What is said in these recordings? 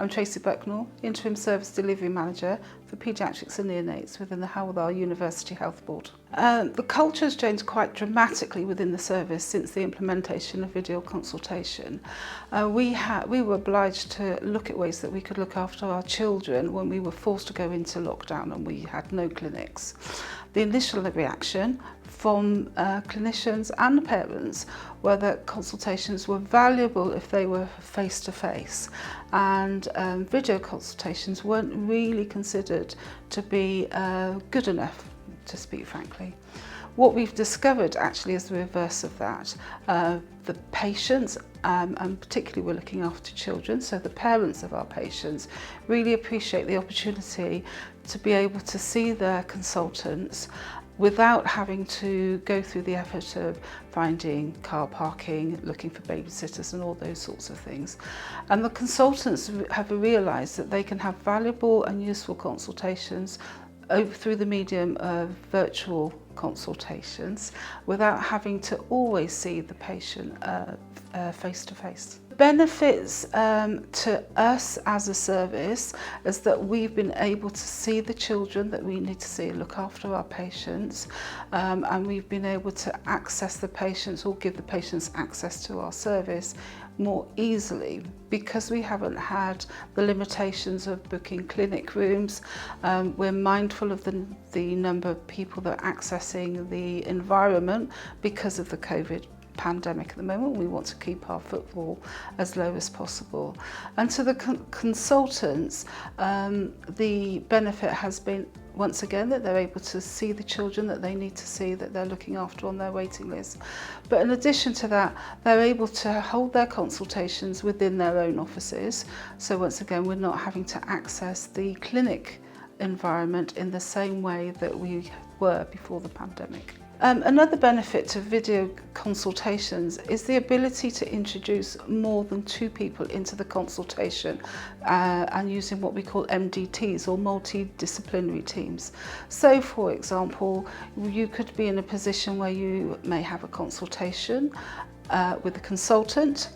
I'm Tracy Bucknell, Interim Service Delivery Manager for Paediatrics and Neonates within the Hywel University Health Board. The culture has changed quite dramatically within the service since the implementation of video consultation. We were obliged to look at ways that we could look after our children when we were forced to go into lockdown and we had no clinics. The initial reaction from clinicians and parents were that consultations were valuable if they were face-to-face, and video consultations weren't really considered to be good enough, to speak frankly. What we've discovered actually is the reverse of that. The patients, and particularly we're looking after children, so the parents of our patients really appreciate the opportunity to be able to see their consultants without having to go through the effort of finding car parking, looking for babysitters and all those sorts of things. And the consultants have realised that they can have valuable and useful consultations through the medium of virtual consultations without having to always see the patient face to face. Benefits to us as a service is that we've been able to see the children that we need to see, look after our patients, and we've been able to access the patients or give the patients access to our service more easily because we haven't had the limitations of booking clinic rooms. We're mindful of the number of people that are accessing the environment because of the COVID pandemic at the moment. We want to keep our footfall as low as possible. And to the consultants, the benefit has been, once again, that they're able to see the children that they need to see, that they're looking after on their waiting list. But in addition to that, they're able to hold their consultations within their own offices. So once again, we're not having to access the clinic environment in the same way that we were before the pandemic. Another benefit to video consultations is the ability to introduce more than two people into the consultation and using what we call MDTs or multidisciplinary teams. So for example, you could be in a position where you may have a consultation with a consultant,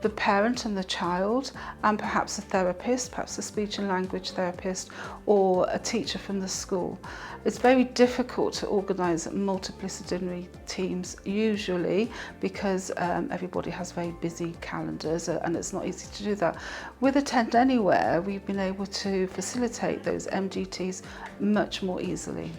the parent and the child, and perhaps a therapist, perhaps a speech and language therapist, or a teacher from the school. It's very difficult to organise multidisciplinary teams usually because everybody has very busy calendars and it's not easy to do that. With Attend Anywhere, we've been able to facilitate those MDTs much more easily.